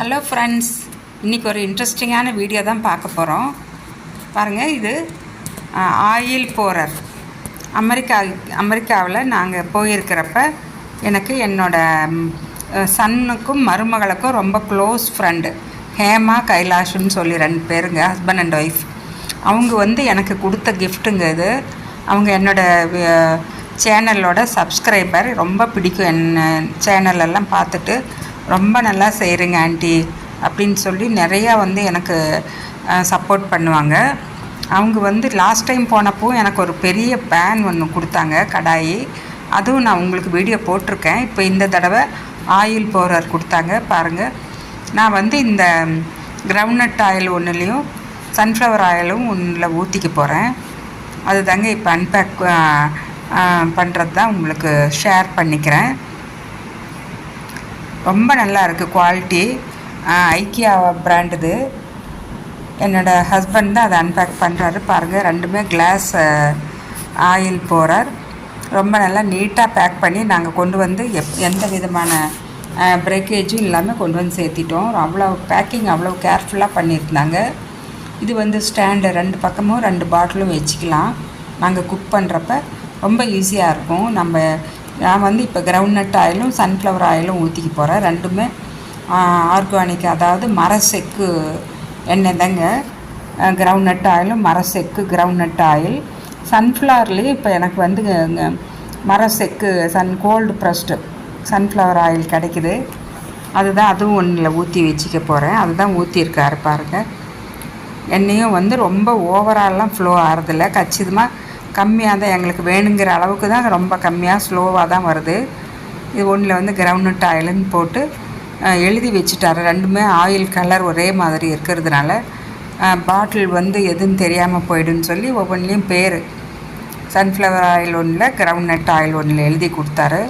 Hello friends, இன்றைக்கி ஒரு இன்ட்ரெஸ்டிங்கான வீடியோ தான் பார்க்க போகிறோம். பாருங்கள், இது ஆயில் போரர். அமெரிக்காவில் நாங்கள் போயிருக்கிறப்ப எனக்கு என்னோடய சன்னுக்கும் மருமகளுக்கும் ரொம்ப க்ளோஸ் ஃப்ரெண்டு ஹேமா கைலாஷ்னு சொல்லி 2 பேருங்க, ஹஸ்பண்ட் அண்ட் ஒய்ஃப். அவங்க எனக்கு கொடுத்த கிஃப்ட்டுங்க இது. அவங்க என்னோடய சேனலோட சப்ஸ்கிரைபர். ரொம்ப பிடிக்கும் என்ன சேனலெல்லாம் பார்த்துட்டு, ரொம்ப நல்லா செய்கிறீங்க ஆண்டி அப்படின்னு சொல்லி நிறையா எனக்கு சப்போர்ட் பண்ணுவாங்க. அவங்க லாஸ்ட் டைம் போனப்போ எனக்கு ஒரு பெரிய பேன் ஒன்று கொடுத்தாங்க, கடாயி. அதுவும் நான் உங்களுக்கு வீடியோ போட்டிருக்கேன். இப்போ இந்த தடவை ஆயில் போரர் கொடுத்தாங்க. பாருங்கள், நான் இந்த கிரவுண்ட்நட் ஆயில் ஒன்றுலேயும் சன்ஃப்ளவர் ஆயிலும் ஒன்றில் ஊற்றிக்க போகிறேன். அது தாங்க இப்போ அன்பேக் பண்ணுறது தான் உங்களுக்கு ஷேர் பண்ணிக்கிறேன். ரொம்ப நல்லா இருக்குது குவாலிட்டி. ஐக்கியா பிராண்டுது. என்னோடய ஹஸ்பண்ட் தான் அதை அன்பேக் பண்ணுறாரு. பாருங்கள், 2மே கிளாஸ் ஆயில் போரர். ரொம்ப நல்லா நீட்டாக பேக் பண்ணி நாங்கள் கொண்டு எந்த விதமான பிரேக்கேஜும் இல்லாமல் கொண்டு சேர்த்திட்டோம். அவ்வளோ பேக்கிங் அவ்வளோ கேர்ஃபுல்லாக பண்ணியிருந்தாங்க. இது ஸ்டாண்டு 2 பக்கமும் 2 பாட்டிலும் வச்சுக்கலாம். நாங்கள் குக் பண்ணுறப்ப ரொம்ப ஈஸியாக இருக்கும். நான் இப்போ கிரவுண்ட்நட் ஆயிலும் சன்ஃப்ளவர் ஆயிலும் ஊற்றிக்க போகிறேன். 2மே ஆர்கானிக், அதாவது மரசெக்கு எண்ணெய் தாங்க. கிரவுண்ட்நட் ஆயிலும் மரசெக்கு கிரவுண்ட்நட் ஆயில். சன்ஃப்ளவர்லேயும் இப்போ எனக்கு மரசெக்கு கோல்டு ப்ரெஸ்டு சன்ஃப்ளவர் ஆயில் கிடைக்குது. அதுவும் ஒன்றில் ஊற்றி வச்சுக்க போகிறேன். அதுதான் ஊற்றிருக்காரு பாருங்கள். எண்ணெயும் ரொம்ப ஓவராலாம் ஃப்ளோ ஆகிறதில்ல, கச்சிதமாக கம்மியாக தான், எங்களுக்கு வேணுங்கிற அளவுக்கு தான், ரொம்ப கம்மியாக ஸ்லோவாக தான் வருது. இது ஒன்றில் கிரவுண்ட்நட் ஆயிலுன்னு போட்டு எழுதி வச்சுட்டாரு. 2மே ஆயில் கலர் ஒரே மாதிரி இருக்கிறதுனால பாட்டில் எதுன்னு தெரியாமல் போய்டுன்னு சொல்லி ஒவ்வொன்றிலையும் பேர் சன்ஃப்ளவர் ஆயில் ஒன்றில் கிரவுண்ட்நட் ஆயில் ஒன்றில் எழுதி கொடுத்தாரு.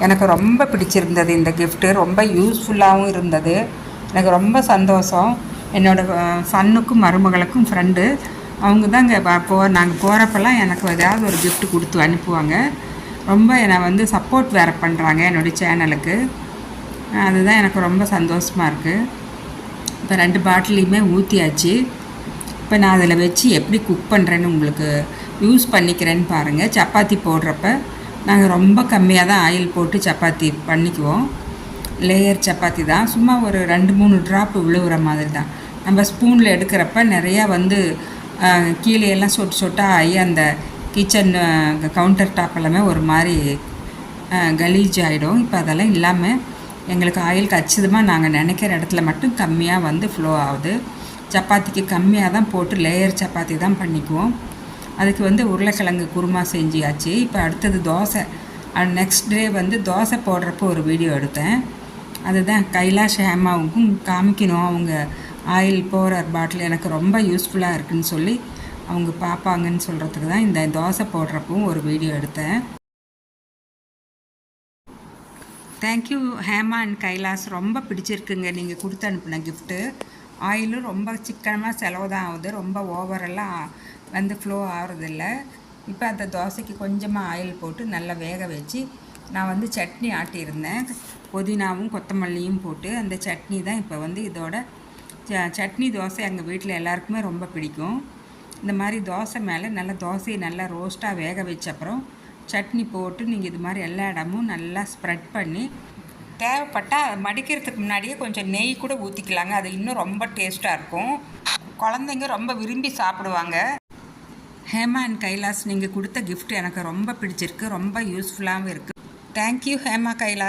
எனக்கு ரொம்ப பிடிச்சிருந்தது இந்த கிஃப்ட்டு. ரொம்ப யூஸ்ஃபுல்லாகவும் இருந்தது. எனக்கு ரொம்ப சந்தோஷம். என்னோடய சன்னுக்கும் மருமகளுக்கும் ஃப்ரெண்டு அவங்க தான் நாங்கள் போகிறப்பெல்லாம் எனக்கு ஏதாவது ஒரு கிஃப்ட் கொடுத்து அனுப்புவாங்க. ரொம்ப என்னை சப்போர்ட் வேறு பண்ணுறாங்க என்னுடைய சேனலுக்கு. அதுதான் எனக்கு ரொம்ப சந்தோஷமாக இருக்குது. இப்போ 2 பாட்டிலையுமே ஊற்றியாச்சு. இப்போ நான் அதில் வச்சு எப்படி குக் பண்ணுறேன்னு உங்களுக்கு யூஸ் பண்ணிக்கிறேன்னு பாருங்கள். சப்பாத்தி போடுறப்ப நாங்கள் ரொம்ப கம்மியாக தான் ஆயில் போட்டு சப்பாத்தி பண்ணிக்குவோம். லேயர் சப்பாத்தி தான், சும்மா ஒரு 2-3 ட்ராப் விழுவுற மாதிரி தான். நம்ம ஸ்பூனில் எடுக்கிறப்ப நிறையா கீழே எல்லாம் சொட்டாக ஆகி அந்த கிச்சன் கவுண்டர் டாப் எல்லாமே ஒரு மாதிரி கலீஜ் ஆகிடும். இப்போ அதெல்லாம் இல்லாமல் எங்களுக்கு ஆயில் கச்சிதமாக நாங்கள் நினைக்கிற இடத்துல மட்டும் கம்மியாக ஃப்ளோ ஆகுது. சப்பாத்திக்கு கம்மியாக தான் போட்டு லேயர் சப்பாத்தி தான் பண்ணிக்குவோம். அதுக்கு உருளைக்கிழங்கு குருமா செஞ்சியாச்சு. இப்போ அடுத்தது தோசை. நெக்ஸ்ட் டே தோசை போடுறப்போ ஒரு வீடியோ எடுத்தேன். அதுதான் கைலாஷ் ஹேமாவுக்கும் காமிக்கணும். அவங்க ஆயில் போரர் பாட்டில் எனக்கு ரொம்ப யூஸ்ஃபுல்லாக இருக்குதுன்னு சொல்லி அவங்க பார்ப்பாங்கன்னு சொல்கிறதுக்கு தான் இந்த தோசை போடுறப்பவும் ஒரு வீடியோ எடுத்தேன். Thank you Hema and Kailash. ரொம்ப பிடிச்சிருக்குங்க நீங்கள் கொடுத்து அனுப்பின கிஃப்ட்டு. ஆயிலும் ரொம்ப சிக்கனமாக செலவு தான் ஆகுது. ரொம்ப ஓவரெல்லாம் ஃப்ளோ ஆகிறதில்ல. இப்போ அந்த தோசைக்கு கொஞ்சமாக ஆயில் போட்டு நல்லா வேக வச்சு நான் சட்னி ஆட்டியிருந்தேன். புதினாவும் கொத்தமல்லியும் போட்டு அந்த சட்னி தான் இப்போ இதோட சட்னி தோசை எங்கள் வீட்டில் எல்லாருக்குமே ரொம்ப பிடிக்கும். இந்த மாதிரி தோசை மேலே நல்லா தோசையை நல்லா ரோஸ்ட்டாக வேக வச்ச அப்புறம் சட்னி போட்டு நீங்கள் இது மாதிரி எல்லா இடமும் நல்லா ஸ்ப்ரெட் பண்ணி, தேவைப்பட்டால் மடிக்கிறதுக்கு முன்னாடியே கொஞ்சம் நெய் கூட ஊற்றிக்கலாங்க. அது இன்னும் ரொம்ப டேஸ்ட்டாக இருக்கும். குழந்தைங்க ரொம்ப விரும்பி சாப்பிடுவாங்க. ஹேமா அண்ட் கைலாஷ், நீங்கள் கொடுத்த கிஃப்ட் எனக்கு ரொம்ப பிடிச்சிருக்கு. ரொம்ப யூஸ்ஃபுல்லாகவும் இருக்குது. தேங்க்யூ ஹேமா கைலாஷ்.